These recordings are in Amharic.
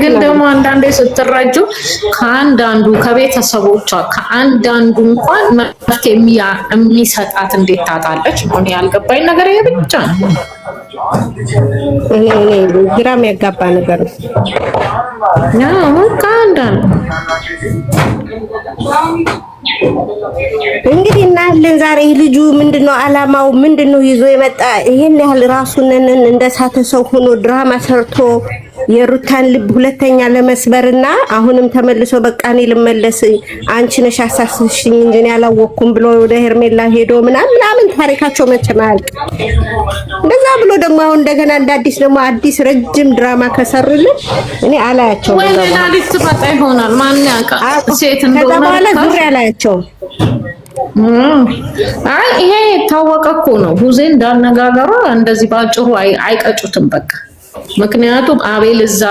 ግን ደግሞ አንዳንዴ ስትረጁ ከአንዳንዱ ከቤተሰቦቿ ከአንዳንዱ እንኳን መፍትሄ የሚሰጣት እንዴት ታጣለች? ምን ያልገባኝ ነገር ይሄ ብቻ ነው። እኔ ግራም ያጋባ ነገር ነው ከአንዳንዱ እንግዲህ እናያለን። ዛሬ ልጁ ምንድነው አላማው? ምንድነው ይዞ የመጣ ይሄን ያህል ራሱን እንደሳተ ሰው ሆኖ ድራማ ሰርቶ የሩታን ልብ ሁለተኛ ለመስበርና አሁንም ተመልሶ በቃ እኔ ልመለስ አንቺ ነሽ አሳስሽኝ እንጂ እኔ አላወኩም ብሎ ወደ ሄርሜላ ሄዶ ምናምን ታሪካቸው መቼም አያልቅ። እንደዛ ብሎ ደግሞ አሁን እንደገና እንደ አዲስ ደግሞ አዲስ ረጅም ድራማ ከሰሩልን እኔ አላያቸው ወይ ሌላ ልጅ ትመጣ ይሆናል። ማን ያውቃል? ሴት እንደሆነ ዙሪያ አላያቸው። አይ ይሄ ታወቀ እኮ ነው። ሁሴን እንዳነጋገሯ እንደዚህ ባጭሩ አይቀጩትም በቃ። ምክንያቱም አቤል እዛ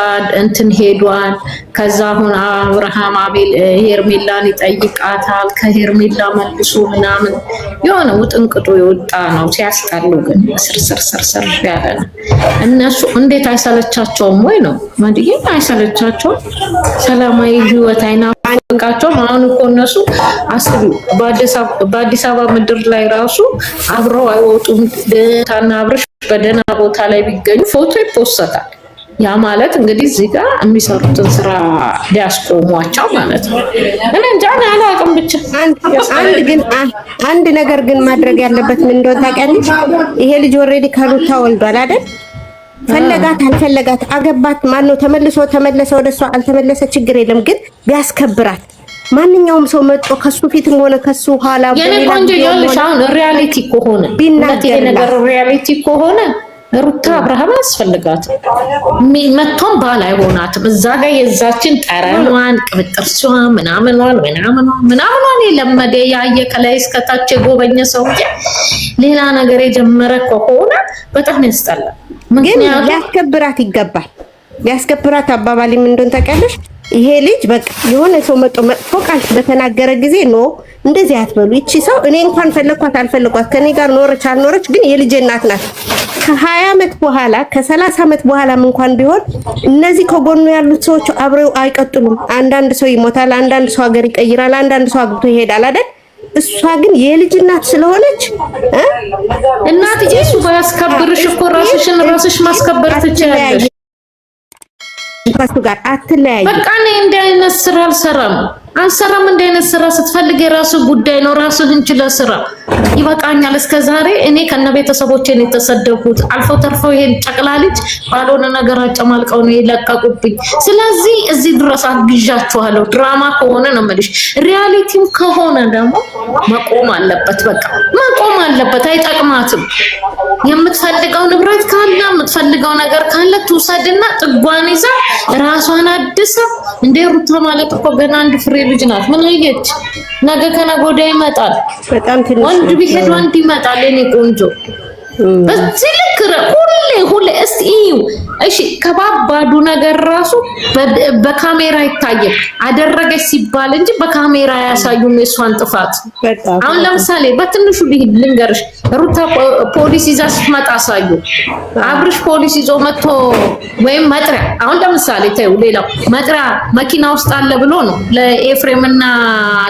እንትን ሄዷል። ከዛ አሁን አብርሃም አቤል ሄርሜላን ይጠይቃታል። ከሄርሜላ መልሶ ምናምን የሆነ ውጥንቅጡ የወጣ ነው። ሲያስጠሉ ግን ስር ያለ ነው። እነሱ እንዴት አይሰለቻቸውም ወይ ነው ማድዬ? አይሰለቻቸውም? ሰላማዊ ህይወት አይናፍቃቸውም? አሁን እኮ እነሱ አስቢ በአዲስ አበባ ምድር ላይ ራሱ አብረው አይወጡም። ታና አብረሽ በደህና ቦታ ላይ ቢገኙ ፎቶ ይፖሰታል። ያ ማለት እንግዲህ እዚህ ጋር የሚሰሩትን ስራ ሊያስቆሟቸው ማለት ነው። እኔ እንጃ አላውቅም። ብቻ አንድ ነገር ግን ማድረግ ያለበት ምን እንደሆነ ታውቂያለሽ? ይሄ ልጅ ኦልሬዲ ከሩታ ወልዷል አይደል? ፈለጋት አልፈለጋት አገባት ማነው ተመለሰ ወደሷ አልተመለሰ ችግር የለም። ግን ቢያስከብራት ማንኛውም ሰው መጥቶ ከሱ ፊትም ሆነ ከሱ ኋላ የኔ ቆንጆ ያለሽ አሁን ሪያሊቲ ከሆነ ይሄ ነገር ሪያሊቲ ከሆነ ሩታ አብርሃም ያስፈልጋት መጥቶም ባል አይሆናትም። እዛ ጋር የዛችን ጠረኗን ቅብጥርሷን ምናምኗን የለመደ ያየ ከላይ እስከታች የጎበኘ ሰውዬ ሌላ ነገር የጀመረ ከሆነ በጣም ያስጠላል። ምክንያቱም ሊያስከብራት ይገባል። ሊያስከብራት አባባሊ ምን እንደሆነ ታውቂያለሽ? ይሄ ልጅ በቃ የሆነ ሰው መጥፎ ቃል በተናገረ ጊዜ ነው እንደዚህ አትበሉ። እቺ ሰው እኔ እንኳን ፈለኳት አልፈለኳት ከኔ ጋር ኖረች አልኖረች ግን የልጄ እናት ናት። ከ20 ዓመት በኋላ ከ30 ዓመት በኋላም እንኳን ቢሆን እነዚህ ከጎኑ ያሉት ሰዎች አብረው አይቀጥሉም። አንዳንድ ሰው ይሞታል፣ አንዳንድ ሰው ሀገር ይቀይራል፣ አንዳንድ ሰው አግብቶ ይሄዳል አይደል? እሷ ግን የልጅ እናት ስለሆነች እናትዬ እሱ ባያስከብርሽ እኮ ራስሽ ማስከበር ትችያለሽ። ከሱ ጋር አትለያይ። በቃ እኔ እንደ አይነት ስራ አልሰራም። እንደ አይነት ስራ ስትፈልግ የራሱ ጉዳይ ነው። ራስህን ችለህ ስራ። ይበቃኛል። እስከዛሬ እኔ ከነ ቤተሰቦቼ ነው የተሰደብኩት። አልፎ ተርፎ ይሄን ጨቅላ ልጅ ባልሆነ ነገር አጨማልቀው ነው የለቀቁብኝ። ስለዚህ እዚህ ድረስ አግዣችኋለሁ። ድራማ ከሆነ ነው የምልሽ። ሪያሊቲም ከሆነ ደግሞ መቆም አለበት። በቃ መቆም አለበት። አይጠቅማትም። የምትፈልገው ንብረት ካለ የምትፈልገው ነገር ካለ ትውሰድና ጥጓን ይዛ ራሷን አድሳ። እንደ ሩታ ማለት እኮ ገና አንድ ፍሬ ልጅ ናት። ምን አየች? ነገ ከነገ ወዲያ ይመጣል። በጣም ትንሽ ወንድ ቢሄድ ወንድ ይመጣል። የኔ ቆንጆ በዚህ ልክ ሁሌ እስቲ እዩ። እሺ ከባባዱ ነገር ራሱ በካሜራ ይታያል። አደረገች ሲባል እንጂ በካሜራ ያሳዩም የሷን ጥፋት። አሁን ለምሳሌ በትንሹ ልንገርሽ፣ ሩታ ፖሊስ ይዛ ስትመጣ አሳዩ። አብርሽ ፖሊስ ይዞ መጥቶ ወይም መጥሪያ፣ አሁን ለምሳሌ ታዩ፣ ሌላው መጥሪያ መኪና ውስጥ አለ ብሎ ነው ለኤፍሬምና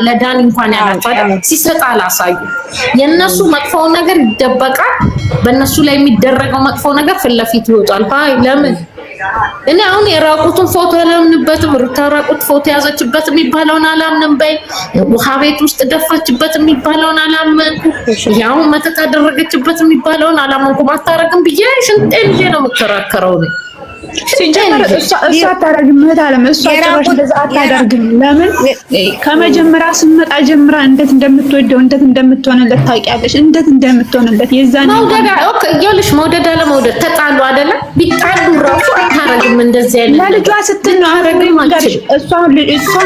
ለዳኒ እንኳን ያላቸው ሲሰጣ አላሳዩ። የነሱ መጥፎ ነገር ይደበቃል። በእነሱ ላይ የሚደረገው መጥፎ ነገር ፊት ለፊት ይወጣል። አይ ለምን እኔ አሁን የራቁቱን ፎቶ አላምንበትም። ሩታ ራቁት ፎቶ ያዘችበት የሚባለውን አላምንም። በይ ውሃ ቤት ውስጥ ደፋችበት የሚባለውን አላመንኩ። ያው መተት አደረገችበት የሚባለውን አላመንኩም። አታረግም ብዬ ሽንጤን ይዤ ነው የምከራከረው ነው። ሲጀመር እሷ አታደርግም። መታለም እሷ ጭራሽ እንደዛ አታደርግም። ለምን ከመጀመሪያ ስመጣ ጀምራ እንዴት እንደምትወደው እንዴት እንደምትሆንለት ታውቂያለሽ። እንዴት እንደምትሆንለት የዛኔ መውደድ ኦኬ ይኸውልሽ፣ መውደድ አለመውደድ ተጣሉ አይደለ? ቢጣሉ ራሱ አታረግም። እንደዚህ አይነት ለልጇ ስትል ነው አረግም ማለት እሷ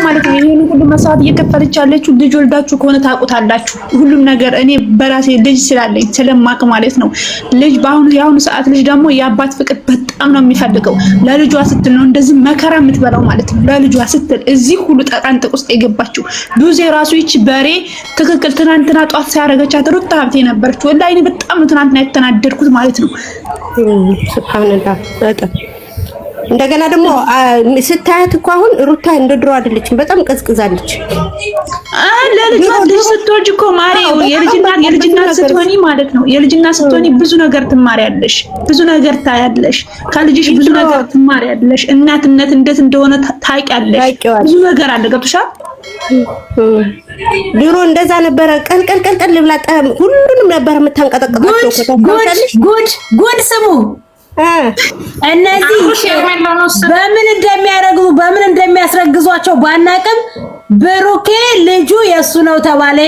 ማለት ነው። ይሄን ሁሉ መስዋዕት እየከፈለች ያለችው ልጅ ወልዳችሁ ከሆነ ታውቁታላችሁ ሁሉም ነገር። እኔ በራሴ ልጅ ስላለኝ ስለማቅ ማለት ነው። ልጅ የአሁኑ ሰዓት ልጅ ደግሞ የአባት ፍቅር በጣም ነው የሚፈልገው። ለልጇ ስትል ነው እንደዚህ መከራ የምትበላው ማለት ነው። ለልጇ ስትል እዚህ ሁሉ ጠቃንጥቅ ውስጥ የገባችው ዱዜ ራሱ ይቺ በሬ ትክክል ትናንትና ጧት ሲያረጋቻት ሩታ ሀብቴ ነበረች። ወላሂ እኔ በጣም ነው ትናንትና የተናደድኩት ማለት ነው። ሱብሃንአላህ በጣም እንደገና ደግሞ ስታያት እኮ አሁን ሩታ እንደ ድሮ አይደለችም፣ በጣም ቀዝቅዛለች። ልጅ ስትወልጂ እኮ ማሪው የልጅናት ስትሆኒ ማለት ነው። የልጅናት ስትሆኒ ብዙ ነገር ትማሪያለሽ፣ ብዙ ነገር ታያለሽ። ከልጅሽ ብዙ ነገር ትማሪያለሽ። እናትነት እንዴት እንደሆነ ታውቂያለሽ። ብዙ ነገር አለ። ገብቶሻል? ድሮ እንደዛ ነበረ። ቀልቀል ብላ ሁሉንም ነበር የምታንቀጠቅጣቸው። ጉድ ስሙ። እነዚህ በምን እንደሚያረግዙ በምን እንደሚያስረግዟቸው ባናቅም ብሩኬ ልጁ የሱ ነው ተባለ።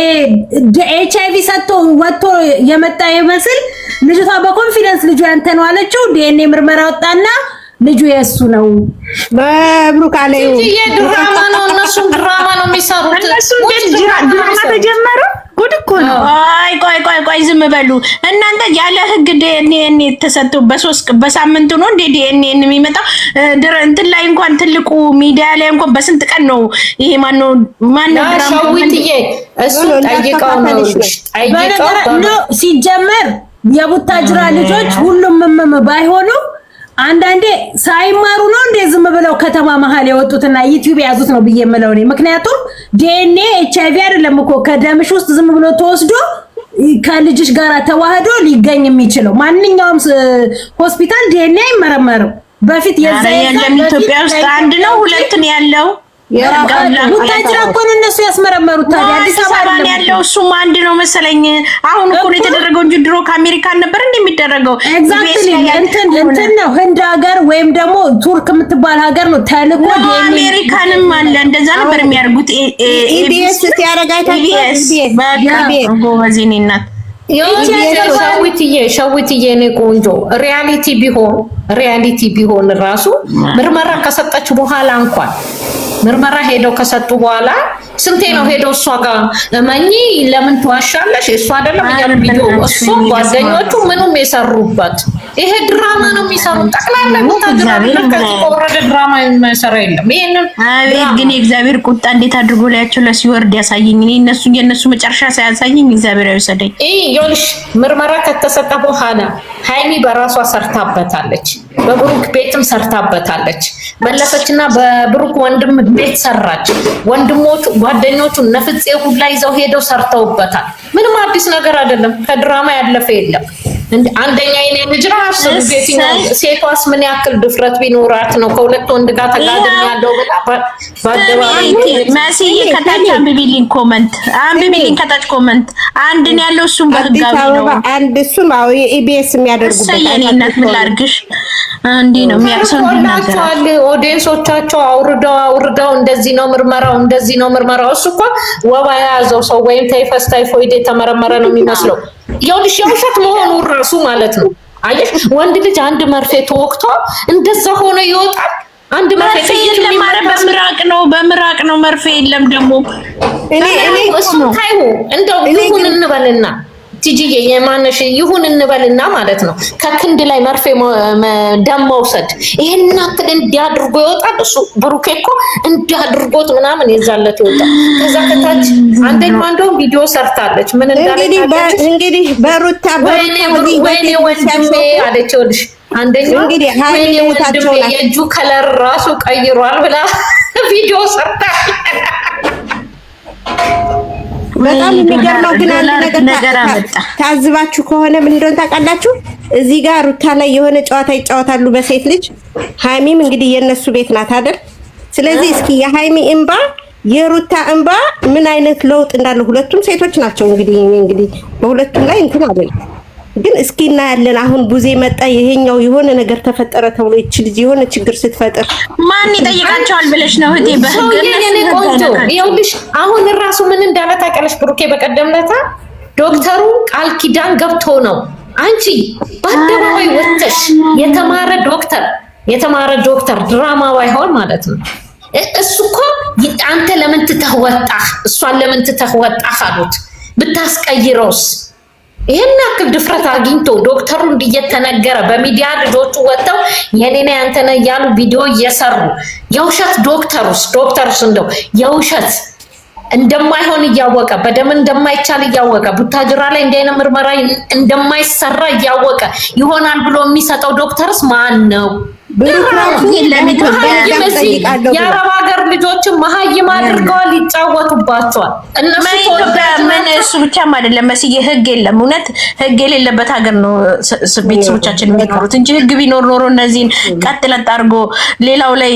HIV ሰጥቶ ወጥቶ የመጣ ይመስል ልጅቷ በኮንፊደንስ ልጁ ያንተ ነው አለችው። DNA ምርመራ ወጣና ልጁ የሱ ነው። በብሩክ አለዩ ድራማ ነው። እነሱ ድራማ ነው የሚሰሩት። እነሱ ድራማ ተጀመረ። ጉድ እኮ ነው። ቆይ ዝም በሉ እናንተ። ያለ ህግ DNA ተሰጥቶ በሳምንቱ ነው እንዴ DNA የሚመጣው? እንትን ላይ እንኳን ትልቁ ሚዲያ ላይ እንኳን በስንት ቀን ነው ይሄ? ማነው ድራማ ሻዊትዬ እሱ ጠይቀው ነው ሲጀመር የቡታጅራ ልጆች ሁሉም ባይሆኑ አንዳንዴ ሳይማሩ ነው እንደ ዝም ብለው ከተማ መሀል የወጡትና ዩቲዩብ ያዙት ነው ብዬ የምለው እኔ። ምክንያቱም DNA HIV አይደለም እኮ ከደምሽ ውስጥ ዝም ብሎ ተወስዶ ከልጅሽ ጋር ተዋህዶ ሊገኝ የሚችለው። ማንኛውም ሆስፒታል DNA አይመረመርም። በፊት የለም ኢትዮጵያ ውስጥ አንድ ነው ሁለት ነው ያለው። ቡታጅራ እኮ ነው እነሱ ያስመረመሩት። ታዲያ አዲስ አበባ ያለው እሱም አንድ ነው መሰለኝ። አሁን እኮ ነው የተደረገው እንጂ ድሮ ከአሜሪካን ነበር እንደሚደረገው። ኤግዛክትሊ እንትን ነው ህንድ ሀገር ወይም ደግሞ ቱርክ የምትባል ሀገር ነው ተልኮ። አሜሪካንም አለ እንደዛ ነበር የሚያደርጉት። ኢቢኤስ ሲያረጋታው ጎበዝ እናት ሸዊትዬ ነው ቆንጆ። ሪያሊቲ ቢሆን ራሱ ምርመራ ከሰጠች በኋላ እንኳን ምርመራ ሄደው ከሰጡ በኋላ ስንቴ ነው ሄደው እሷ ጋር እመኚ ለምን ትዋሻለሽ? እሷ አይደለም ያለ ቪዲዮ እሱ ጓደኞቹ ምንም የሰሩበት ይሄ ድራማ ነው የሚሰሩት። ጠቅላላ ወረደ ድራማ የሚሰራ የለም። ይሄንን ግን የእግዚአብሔር ቁጣ እንዴት አድርጎ ላያቸው ለሲወርድ ያሳየኝ። እኔ የነሱ መጨረሻ ሳያሳየኝ እግዚአብሔር አይወሰደኝ። ይኸውልሽ ምርመራ ከተሰጠ በኋላ ሃይሚ በራሷ ሰርታበታለች፣ በብሩክ ቤትም ሰርታበታለች። መለሰችና በብሩክ ወንድም ቤት ሰራች። ወንድሞቹ ጓደኞቹ ነፍጼ ሁላ ይዘው ሄደው ሰርተውበታል። ምንም አዲስ ነገር አይደለም። ከድራማ ያለፈ የለም። አንደኛ የኔ ልጅ ራሱ ሴቷስ ምን ያክል ድፍረት ቢኖራት ነው ከሁለት ወንድ ጋር ተጋድም ያለው ብላ ባደባባይ ማሲዬ ከታች አንብቢልኝ ኮመንት ከታች ኮመንት አንድን ያለው እሱም በህጋዊ ነው። አንድ እሱም አው ኢቢኤስ የሚያደርጉበት እኔ እናት ምን ላድርግሽ? እንዴ ነው የሚያርሰው እንዲናገራል። ኦዲየንሶቻቸው አውርደው እንደዚህ ነው ምርመራው እሱ እኮ ወባ የያዘው ሰው ወይም ታይፎይድ የተመረመረ ነው የሚመስለው። ይኸውልሽ የውሸት መሆኑ ራሱ ማለት ነው። አየሽ ወንድ ልጅ አንድ መርፌ ተወቅቶ እንደዛ ሆኖ ይወጣል። አንድ መርፌ በምራቅ ነው መርፌ የለም ደግሞ እኔ እሱ ታይው እንደው ይሁን እንበልና ቲጂዬ የማነሽ ይሁን እንበልና ማለት ነው ከክንድ ላይ መርፌ ደም መውሰድ ይሄን አክል እንዲያድርጎ ይወጣል። እሱ ብሩኬ እኮ እንዲያድርጎት ምናምን የዛለት ይወጣል። ከዛ ከታች አንደኛው ቪዲዮ ሰርታለች። ምን እንዳለች እንግዲህ በሩታ ወይኔ ወንድሜ አለችልሽ። አንደኛው እንግዲህ ሃይሚ ወታቸው ላይ የእጁ ከለር ራሱ ቀይሯል ብላ ቪዲዮ ሰርታለች። በጣም የሚገርመው ግን አንድ ነገር ታዝባችሁ ከሆነ ምን እንደሆነ ታውቃላችሁ? እዚህ ጋር ሩታ ላይ የሆነ ጨዋታ ይጫወታሉ በሴት ልጅ። ሃይሚም እንግዲህ የነሱ ቤት ናት አይደል? ስለዚህ እስኪ የሃይሚ እንባ የሩታ እንባ ምን አይነት ለውጥ እንዳለው ሁለቱም ሴቶች ናቸው። እንግዲህ በሁለቱም ላይ እንትን አይደል ግን እስኪ እናያለን። አሁን ቡዜ መጣ ይሄኛው የሆነ ነገር ተፈጠረ ተብሎ እቺ ልጅ የሆነ ችግር ስትፈጥር ማን ይጠይቃቸዋል ብለሽ ነው እቴ? በህግና ቆንጆ ይኸውልሽ አሁን ራሱ ምን እንዳለ ታውቂያለሽ? ብሩኬ በቀደም ለታ ዶክተሩ ቃል ኪዳን ገብቶ ነው አንቺ በአደባባይ ወጥተሽ የተማረ ዶክተር ድራማ ባይሆን ማለት ነው። እሱ እኮ አንተ ለምን ትተህ ወጣህ? እሷን ለምን ትተህ ወጣህ አሉት። ብታስቀይረውስ? ይሄን ያክል ድፍረት አግኝቶ ዶክተሩ እንዲየተነገረ በሚዲያ ልጆቹ ወጥተው የኔና ያንተነ ያሉ ቪዲዮ እየሰሩ የውሸት ዶክተሩስ እንደው የውሸት እንደማይሆን እያወቀ በደም እንደማይቻል እያወቀ ቡታጅራ ላይ እንደነ ምርመራ እንደማይሰራ እያወቀ ይሆናል ብሎ የሚሰጠው ዶክተርስ ማን ነው? የአረብ ሀገር ልጆችን መሀይም አድርገዋል፣ ይጫወቱባቸዋል። ምን እሱ ብቻም አይደለም መስዬ ህግ የለም። እውነት ህግ የሌለበት ሀገር ነው ቤተሰቦቻችን የሚኖሩት እንጂ ህግ ቢኖር ኖሮ እነዚህን ቀጥ ለጥ አድርጎ ሌላው ላይ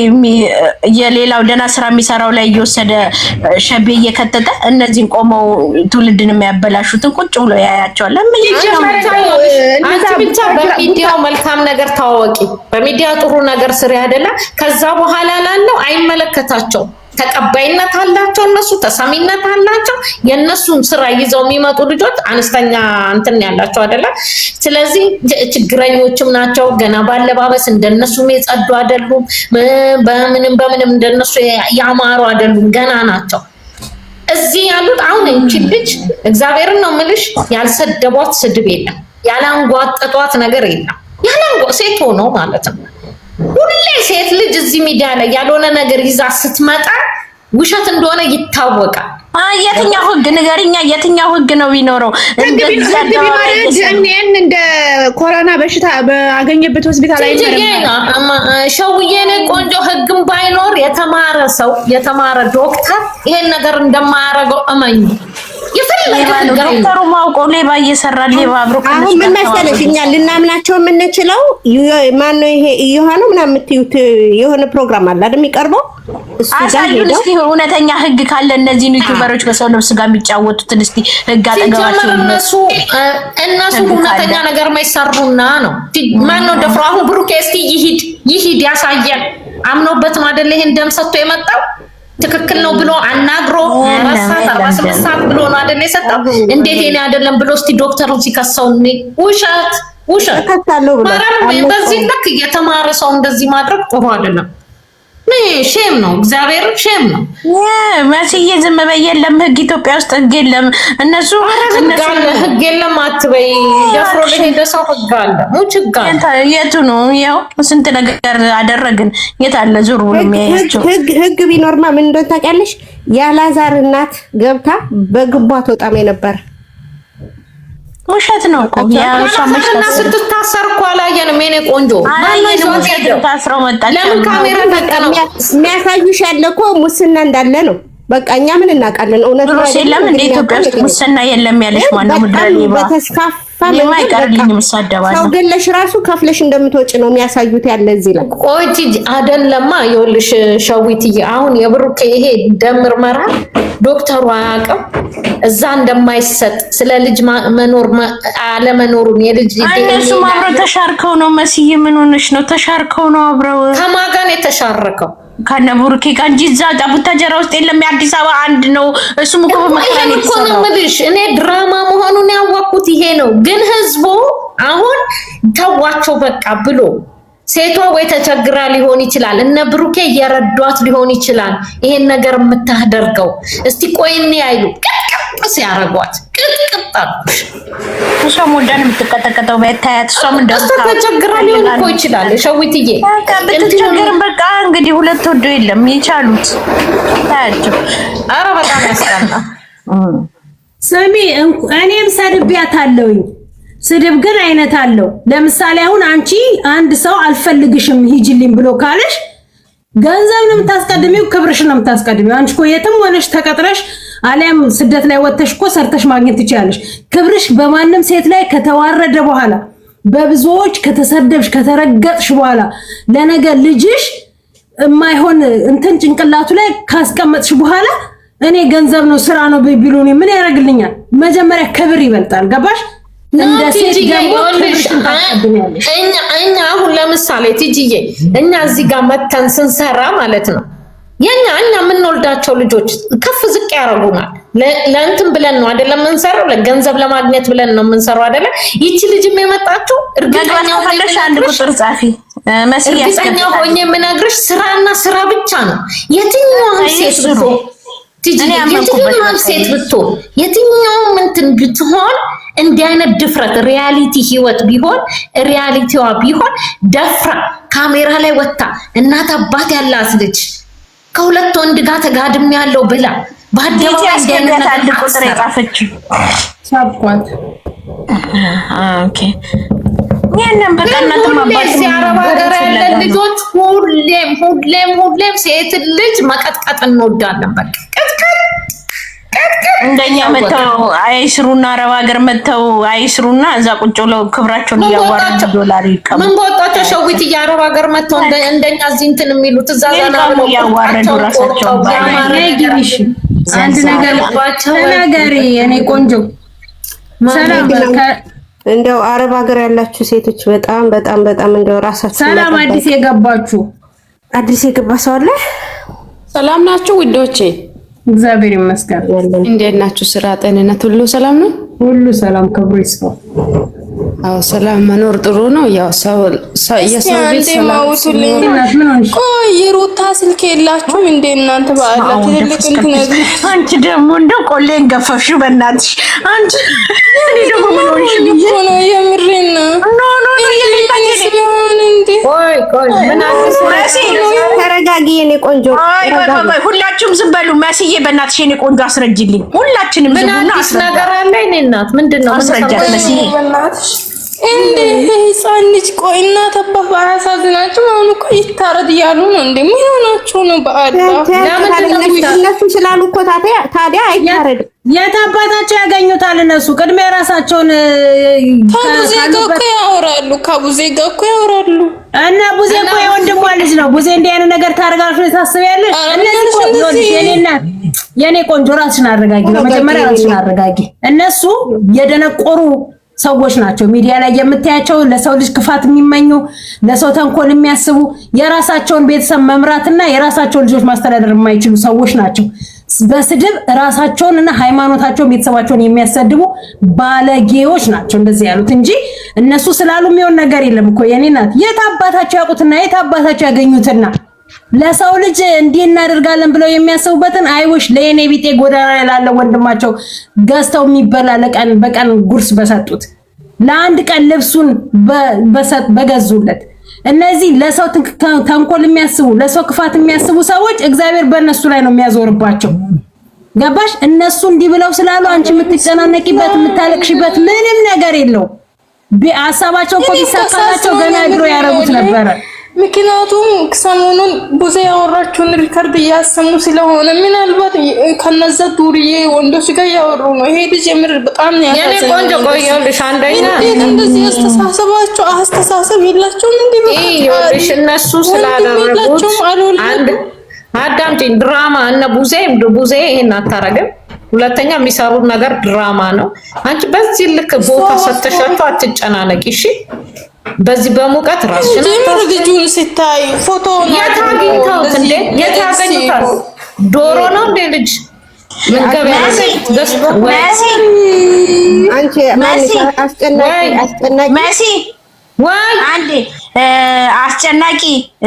የሌላው ደህና ስራ የሚሰራው ላይ እየወሰደ ሸቤ እየከተተ እነዚህን ቆመው ትውልድን የሚያበላሹትን ቁጭ ብሎ ያያቸዋል። አንቺ ብቻ በሚዲያው መልካም ነገር ታወቂ፣ በሚዲያ ጥሩ ነገር ስሪ አይደለ? ከዛ በኋላ ላለው አይመለከታቸው። ተቀባይነት አላቸው፣ እነሱ ተሰሚነት አላቸው። የነሱን ስራ ይዘው የሚመጡ ልጆች አነስተኛ እንትን ያላቸው አይደለ? ስለዚህ ችግረኞችም ናቸው። ገና ባለባበስ እንደነሱም የጸዱ አይደሉም። በምንም እንደነሱ ያማሩ አይደሉም። ገና ናቸው። እዚህ ያሉት አሁን እንቺ ልጅ እግዚአብሔርን ነው የምልሽ፣ ያልሰደቧት ስድብ የለም፣ ያላንጓጠጧት ነገር የለም። ሴት ሆኖ ማለት ነው። ሁሌ ሴት ልጅ እዚህ ሚዲያ ላይ ያልሆነ ነገር ይዛ ስትመጣ ውሸት እንደሆነ ይታወቃል። የትኛው ህግ ንገሪኛ? የትኛው ህግ ነው ቢኖረው? እንደ ኮሮና በሽታ ባገኘበት ሆስፒታል ላይ ሸውዬ ነው ቆንጆ። ህግም ባይኖር የተማረ ዶክተር ይሄን ነገር እንደማያደርገው እመኝ። ዶክተሩ ማውቀው ሌባ እየሰራ ሌባ አብሮ አሁን ምን መሰለሽ እኛ ልናምናቸው የምንችለው ማነው ይሄ እየሆነ ምናምን የምትዩት የሆነ ፕሮግራም አለ አይደል የሚቀርበው አሳዩን እስቲ እውነተኛ ህግ ካለ እነዚህ ዩቲዩበሮች በሰው ነፍስ ጋር የሚጫወቱትን እስቲ ህግ አጠገባቸው እነሱ እውነተኛ ነገር ማይሰሩና ነው። ማን ነው ደፍሮ አሁን ብሩኬ እስቲ ይሂድ ያሳየን። አምኖበት ማደለ ይሄን ደም ሰጥቶ የመጣው ትክክል ነው ብሎ አናግሮ 48 ሰዓት ብሎ ነው አይደል የሰጠው። እንዴት የኔ አይደለም ብሎ እስቲ ዶክተሩን ሲከሰው ውሸት ማረም። በዚህ ልክ የተማረ ሰው እንደዚህ ማድረግ ጥሩ አይደለም። ሼም ነው፣ እግዚአብሔር ሼም ነው። መስዬ ዝም በይ። የለም ህግ ኢትዮጵያ ውስጥ ህግ የለም። እነሱ ህግ የለም አትበይ። ደፍሮ ለሄደ ሰው ህግ አለ። ሙጭጋ የቱ ነው? ያው ስንት ነገር አደረግን። የት አለ ዙሩ የሚያያቸው ህግ ቢኖርማ ምን እንደሆነ ታውቂያለሽ? ያላዛር እናት ገብታ በግቧ ተወጣም ነበር። ውሸት ነው እኮ ያሻመሽና ስትታሰር እኮ አላየንም። የኔ ቆንጆ ታስረው መጣች። ለምን ካሜራ ተቀነው የሚያሳዩሽ ያለ እኮ ሙስና እንዳለ ነው። በቃ እኛ ምን እናውቃለን? እውነት ነው አይደለም? እንደ ኢትዮጵያ ውስጥ ሙስና የለም ያለሽ ማነው? ምድረሊ በተስፋፋ አይቀርልኝም ሳደባለሁ። ሰው ገለሽ ራሱ ከፍለሽ እንደምትወጪ ነው የሚያሳዩት ያለ እዚህ ላይ። ቆይጂ አይደለማ ይኸውልሽ ሸዊትዬ፣ አሁን የብሩኬ ይሄ ደም ምርመራ ዶክተሩ አያውቅም እዛ እንደማይሰጥ ስለ ልጅ መኖር አለመኖሩን የልጅ እነሱ አብረው ተሻርከው ነው። መስዬ ምን ሆነሽ ነው? ተሻርከው ነው አብረው። ከማን ጋር ነው የተሻረከው? ከነ ቡርኬ ጋር እንጂ እዛ ቡታጀራ ውስጥ የለም። የአዲስ አበባ አንድ ነው። እሱም እኮ በመከራ ነው የምልሽ። እኔ ድራማ መሆኑን ያወቅኩት ይሄ ነው። ግን ህዝቡ አሁን ተዋቸው በቃ ብሎ ሴቷ ወይ ተቸግራ ሊሆን ይችላል፣ እነ ብሩኬ እየረዷት ሊሆን ይችላል ይሄን ነገር የምታደርገው። እስቲ ቆይኔ አይሉ ቅጥቅጥ ሲያረጓት ቅጥቅጥ አልኩሽ። እሷም ወዳን የምትቀጠቀጠው በታያት እሷም ተቸግራ ሊሆን እኮ ይችላል። ሸዊትዬ ብትቸገርም በቃ እንግዲህ ሁለት ወዶ የለም የቻሉት ታያቸው። ኧረ በጣም ያስጠላ። ስሚ እኔም ሰድቤያታለሁኝ። ስድብ ግን አይነት አለው። ለምሳሌ አሁን አንቺ አንድ ሰው አልፈልግሽም ሂጂልኝ ብሎ ካለሽ ገንዘብ ነው የምታስቀድሚው፣ ክብርሽ ነው የምታስቀድሚው። አንቺ እኮ የትም ሆነሽ ተቀጥረሽ አሊያም ስደት ላይ ወጥተሽ እኮ ሰርተሽ ማግኘት ትችያለሽ። ክብርሽ በማንም ሴት ላይ ከተዋረደ በኋላ በብዙዎች ከተሰደብሽ ከተረገጥሽ በኋላ ለነገ ልጅሽ የማይሆን እንትን ጭንቅላቱ ላይ ካስቀመጥሽ በኋላ እኔ ገንዘብ ነው ስራ ነው ቢሉኝ ምን ያደርግልኛል? መጀመሪያ ክብር ይበልጣል። ገባሽ? እንደ ሴት ደግሞ እኛ አሁን ለምሳሌ ቲጂዬ እኛ እዚህ ጋር መተን ስንሰራ ማለት ነው እኛ የምንወልዳቸው ልጆች ከፍ ዝቅ ያደርጉናል። ለእንትን ብለን ነው አይደለም የምንሰራው፣ ለገንዘብ ለማግኘት ብለን ነው የምንሰራው አይደለም። ይቺ ልጅም የመጣችው እርግጠኛ ሆነሽ አንድ ቁጥር ጻፊ መስል እርግጠኛ ሆኜ የምነግርሽ ስራና ስራ ብቻ ነው። የትኛውም ሴት ብትሆን ቲጂዬ የትኛውም ሴት ብትሆን የትኛውም እንትን ብትሆን እንዲህ አይነት ድፍረት ሪያሊቲ ህይወት ቢሆን ሪያሊቲዋ ቢሆን ደፍራ ካሜራ ላይ ወጣ እናት አባት ያላት ልጅ ከሁለት ወንድ ጋር ተጋድም ያለው ብላ ባደረው ያስገኛት አንድ ቁጥር የጻፈችው ሳብቋት። ኦኬ ይሄንን በቃ እናንተም አባቱ ሲያረባ ሀገር ያለን ልጆች ሁሌም ሴት ልጅ መቀጥቀጥ እንወዳለን። በቃ እንደኛ መተው አይስሩና አረብ ሀገር መተው አይስሩና እዛ ቁጭ ብለው ክብራቸውን እያዋረዱ ዶላር ይቀሙ። ምን በወጣቸው ሸዊት እያረብ ሀገር መተው እንደኛ እዚህ እንትን የሚሉት እዛ ጋር ነው ያዋረዱ ራሳቸው ባይግሪሽ አንድ ነገር ተናገሪ። እኔ ቆንጆ ሰላም እንደው አረብ ሀገር ያላችሁ ሴቶች በጣም እንደው ራሳችሁ ሰላም። አዲስ የገባ ሰው አለ? ሰላም ናችሁ ውዶቼ? እግዚአብሔር ይመስገን። እንዴት ናችሁ? ስራ፣ ጤንነት ሁሉ ሰላም ነው? ሁሉ ሰላም ክብሩ ይስፋ። አዎ ሰላም መኖር ጥሩ ነው። ያው ሰው የሰው ቤት ሰላም። ቆይ ሩታ ስልክ የላችሁም እንዴ እናንተ? በአላ ትልልቅ እንትን አንቺ ደግሞ እንደው ቆሌን ገፈፍሽው በእናትሽ አንቺ። እኔ ደግሞ ምን ሆንሽ ነው? የምሬን ነው። ቆይ ምን አዲስ ተረጋጊ የኔ ቆንጆ። ቆይ ሁላችሁም ዝም በሉ። መስዬ በእናትሽ የኔ ቆንጆ አስረጅልኝ። ሁላችንም ዝም ብሉና አዲስ ነገር አለ። እኔ እናት ምንድነው አስረጃት መስዬ እንዴ ህፃን ልጅ። ቆይ እናት አባት ባያሳዝናችሁ አሁን እኮ ይታረድ እያሉ ነው እንዴ? ምን ሆናችሁ ነው? እነሱ ስላሉ እኮ ታዲያ አይታረድም። የት አባታቸው ያገኙታል? እነሱ ቅድሚያ ራሳቸውን ከቡዜ ጋር እኮ ያወራሉ። እና ቡዜ እኮ የወንድሟ ልጅ ነው። ቡዜ እንዲህ አይነት ነገር ታደርጋለች ታስቢያለሽ? እነሱ የኔ ቆንጆ ራስሽን አረጋጊ። በመጀመሪያ ራስሽን አረጋጊ። እነሱ የደነቆሩ ሰዎች ናቸው። ሚዲያ ላይ የምታያቸው ለሰው ልጅ ክፋት የሚመኙ ለሰው ተንኮል የሚያስቡ የራሳቸውን ቤተሰብ መምራትና የራሳቸውን ልጆች ማስተዳደር የማይችሉ ሰዎች ናቸው። በስድብ ራሳቸውንና ሃይማኖታቸውን ቤተሰባቸውን የሚያሰድቡ ባለጌዎች ናቸው እንደዚህ ያሉት እንጂ እነሱ ስላሉ የሚሆን ነገር የለም እኮ የኔ ናት። የት አባታቸው ያውቁትና የት አባታቸው ያገኙትና ለሰው ልጅ እንዲህ እናደርጋለን ብለው የሚያስቡበትን አይውሽ ለኔ ቢጤ ጎዳና ላይ ላለው ወንድማቸው ገዝተው የሚበላ በቀን ጉርስ በሰጡት ለአንድ ቀን ልብሱን በገዙለት። እነዚህ ለሰው ተንኮል የሚያስቡ ለሰው ክፋት የሚያስቡ ሰዎች እግዚአብሔር በእነሱ ላይ ነው የሚያዞርባቸው። ገባሽ? እነሱ እንዲህ ብለው ስላሉ አንቺ የምትጨናነቂበት የምታለቅሽበት ምንም ነገር የለው። ሀሳባቸው እኮ ቢሳካላቸው ገና ድሮ ያረጉት ነበረ። ምክንያቱም ሰሞኑን ቡዜ ያወራችውን ሪከርድ እያሰሙ ስለሆነ ምናልባት ከነዛ ዱርዬ ወንዶች ጋር ያወሩ ነው። ይሄ ልጅ የምር በጣም ያለ ቆንጆ ቆየልሽ። አንደኛ እንደዚህ አስተሳሰብ የላቸውም እንዴ? ይኸውልሽ እነሱ ስላደረጉት አዳምጪኝ። ድራማ እነ ቡዜ ይሄን አታረግም። ሁለተኛ የሚሰሩት ነገር ድራማ ነው። አንቺ በዚህ ልክ ቦታ ሰጥተሻቸው አትጨናነቂ እሺ። በዚህ በሙቀት ራስሽን ልጁን ሲታይ ፎቶ የታገኙት እንዴ? የታገኙት ዶሮ ነው እንዴ ልጅ? ምን ገበያ ገዝቶ አንቺ አስጨናቂ ወይ አንዴ አስጨናቂ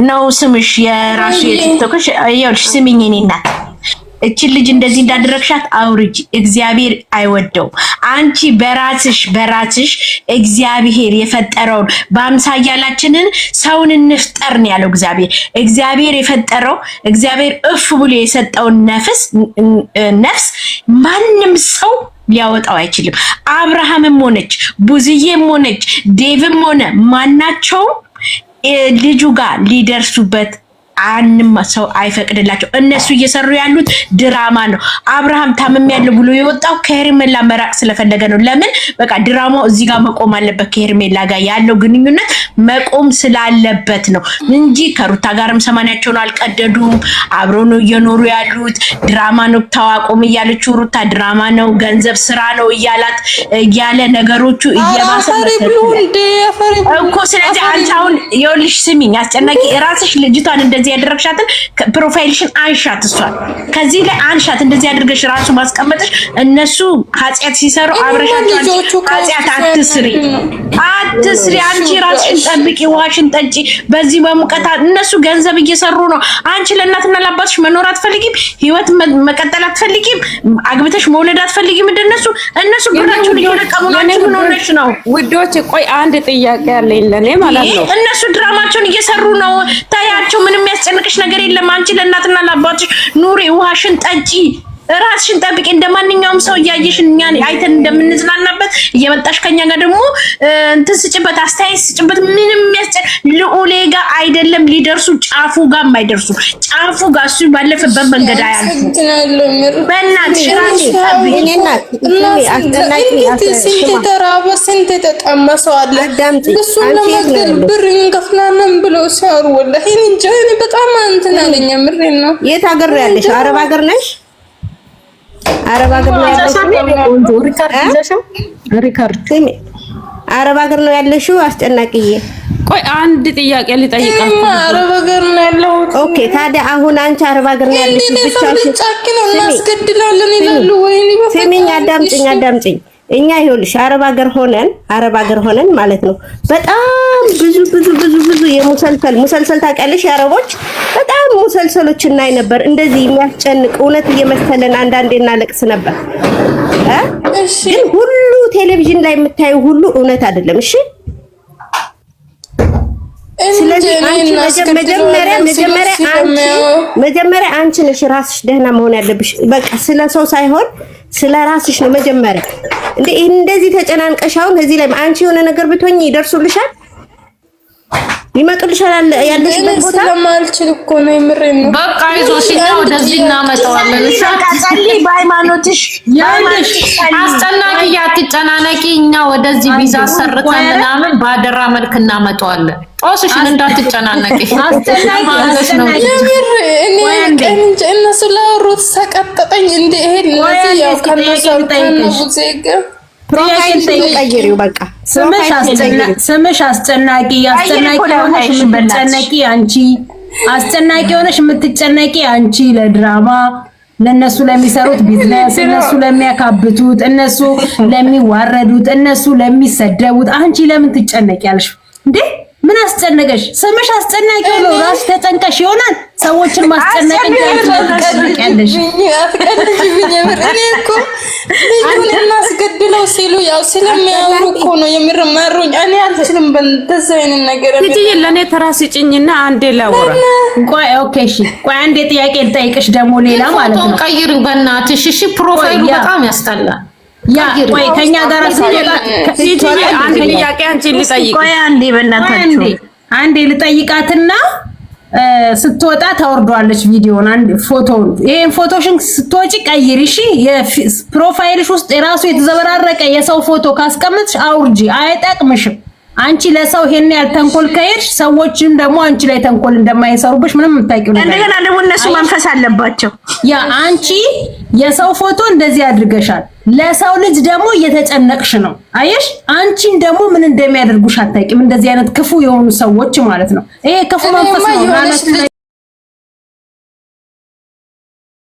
ነው ስምሽ የራሱ የቲክቶክሽ። ይኸውልሽ ስሚኝ እኔ እናት እቺ ልጅ እንደዚህ እንዳደረግሻት አውርጂ። እግዚአብሔር አይወደው። አንቺ በራስሽ እግዚአብሔር የፈጠረውን በአምሳያላችንን ሰውን እንፍጠር ነው ያለው እግዚአብሔር የፈጠረው እግዚአብሔር እፍ ብሎ የሰጠውን ነፍስ ማንም ሰው ሊያወጣው አይችልም። አብርሃምም ሆነች ቡዝዬም ሆነች ዴቭም ሆነ ማናቸው ልጁ ጋር ሊደርሱበት አንማ ሰው አይፈቅድላቸው። እነሱ እየሰሩ ያሉት ድራማ ነው። አብርሃም ታመም ያለው ብሎ የወጣው ከሄርሜላ መራቅ ስለፈለገ ነው። ለምን በቃ ድራማው እዚህ ጋር መቆም አለበት። ከሄርሜላ ጋር ያለው ግንኙነት መቆም ስላለበት ነው እንጂ ከሩታ ጋርም ሰማንያቸውን አልቀደዱም። አብሮ ነው እየኖሩ ያሉት። ድራማ ነው ተዋቆም እያለችው ሩታ ድራማ ነው ገንዘብ ስራ ነው እያለ ነገሮቹ እየባሰ እኮ። ስለዚህ አንቺ አሁን ይኸውልሽ ስሚኝ አስጨናቂ ራስሽ ልጅቷን እንደዚህ ያደረግሻትን ፕሮፋይልሽን አንሻት። እሷን ከዚህ ላይ አንሻት። እንደዚህ ያደርገሽ ራሱ ማስቀመጥሽ እነሱ ኃጢአት ሲሰሩ አብረሻቸው ኃጢአት አትስሪ። አንቺ ራስሽን ጠብቂ፣ ውሃሽን ጠጪ። በዚህ በሙቀት እነሱ ገንዘብ እየሰሩ ነው። አንቺ ለእናትና ለአባትሽ መኖር አትፈልጊም? ህይወት መቀጠል አትፈልጊም? አግብተሽ መውለድ አትፈልጊም? እንደነሱ እነሱ ብራቸውን እየለቀሙ ናቸው። ምን ሆነሽ ነው ውዶች? ቆይ አንድ ጥያቄ ያለኝ ለኔ ማለት ነው። እነሱ ድራማቸውን እየሰሩ ነው። ታያቸው። ምንም የሚያስጨንቅሽ ነገር የለም። አንቺ ለእናትና ለአባትሽ ኑሪ፣ ውሃሽን ጠጪ። ራስሽን ጠብቂ። እንደማንኛውም ሰው እያየሽ እኛን አይተን እንደምንዝናናበት እየመጣሽ ከኛ ጋር ደግሞ እንትን ስጭበት፣ አስተያየት ስጭበት። ምንም የሚያስጨ ልዑሌ ጋር አይደለም ሊደርሱ ጫፉ ጋር የማይደርሱ ጫፉ ጋር እሱ ባለፈበት መንገድ አያልፉ። በእናትሽ ራስሽ ጠብቂ። ስንት የተራበ ስንት የተጠማ ሰው አለ። እሱን ለመግደል ብር እንከፍላለን ብሎ ሲያወሩ ወላሂ እንጃ። እኔ በጣም እንትን አለኝ። ምሬን ነው። የት ሀገር ነው ያለሽ? አረብ ሀገር ነሽ? አረብ ሀገር ነው ያለሽው? አረብ ሀገር ነው ያለሽው? አስጨናቂዬ ቆይ አንድ ጥያቄ ልጠይቃችሁ። አረብ ሀገር ነው ያለው። ኦኬ ታዲያ አሁን አንቺ አረብ ሀገር ነው ያለሽው ብቻሽ ጫኪነው እናስገድላለን ይላሉ። ወይኔ ስሚኝ፣ አዳምጪኝ። እኛ ይኸውልሽ አረብ ሀገር ሆነን ማለት ነው በጣም ብዙ የሙሰልሰል ታውቂያለሽ? የአረቦች በጣም ሙሰልሰሎች እናይ ነበር። እንደዚህ የሚያስጨንቅ እውነት እየመሰለን አንዳንዴ እናለቅስ ነበር። ግን ሁሉ ቴሌቪዥን ላይ የምታዩ ሁሉ እውነት አይደለም። እሺ ስለዚህ መጀመሪያ አንቺ ነሽ ራስሽ ደህና መሆን ያለብሽ። በቃ ስለ ሰው ሳይሆን ስለ ራስሽ ነው መጀመሪያ። እንደዚህ ተጨናንቀሽ አሁን እዚህ ላይ አንቺ የሆነ ነገር ብትሆኚ ይደርሱልሻል፣ ይመጡልሻል ያለሽበት ቦታ። ስለማልችል እኮ ነው። የምሬን ነው። በቃ አይዞሽ፣ እኛ ወደዚህ እናመጣዋለን። ጸልይ በሃይማኖትሽ። አስጨናቂ አትጨናነቂ። እኛ ወደዚህ ቪዛ ሰርተን ምናምን ባደራ መልክ እናመጣዋለን። ጦስሽን እንዳትጨናነቂ። አስጨናቂ ነው። እነሱ ላወሩት ሰቀጠጠኝ። እንደ ይሄ እነዚህ ያው ከነሱ ዜጋ ፕሮፋይል ተቀይሪው። በቃ ስምሽ አስጨናቂ ሆነሽ የምትጨነቂ አንቺ፣ አስጨናቂ ሆነሽ የምትጨነቂ አንቺ። ለድራማ ለነሱ ለሚሰሩት ቢዝነስ፣ እነሱ ለሚያካብቱት፣ እነሱ ለሚዋረዱት፣ እነሱ ለሚሰደቡት አንቺ ለምን ትጨነቂያለሽ እንዴ? ምን አስጨነቀሽ? ስምሽ አስጨናቂ ነው። ራስ ተጨንቀሽ ይሆናል ሰዎችን ማስጨነቅ ያለሽ። እኔ እኮ ልጁን እናስገድለው ሲሉ ያው ስለሚያወሩ እኮ ነው የምርማሩኝ። እኔ አልችልም በእንደዚህ አይነት ነገር። እጂ ለኔ ተራስ ጭኝና አንዴ ላወራ። ቆይ ኦኬ፣ እሺ ቆይ አንዴ ጥያቄ ልጠይቅሽ ደግሞ ሌላ ማለት ነው። ቀይሪው በእናትሽ። እሺ ፕሮፋይሉ በጣም ያስጠላል። ያ ቆይ ከኛ ጋር ስትወጣ አንድ ጥያቄ አንቺ ልጠይቅ። ቆይ አንዴ በእናታችሁ አንዴ ልጠይቃትና ስትወጣ ታወርዷለች ቪዲዮን አንድ ፎቶውን። ይሄን ፎቶሽን ስትወጪ ቀይሪ እሺ። የፕሮፋይልሽ ውስጥ የራሱ የተዘበራረቀ የሰው ፎቶ ካስቀመጥሽ አውርጂ፣ አይጠቅምሽም። አንቺ ለሰው ይሄን ያህል ተንኮል ከሄድሽ ሰዎችም ደግሞ አንቺ ላይ ተንኮል እንደማይሰሩብሽ ምንም የምታውቂው ነገር። እንደገና ደግሞ እነሱ መንፈስ አለባቸው። ያ አንቺ የሰው ፎቶ እንደዚህ አድርገሻል፣ ለሰው ልጅ ደግሞ እየተጨነቅሽ ነው። አየሽ፣ አንቺን ደግሞ ምን እንደሚያደርጉሽ አታውቂም። እንደዚህ አይነት ክፉ የሆኑ ሰዎች ማለት ነው። ይሄ ክፉ መንፈስ ነው።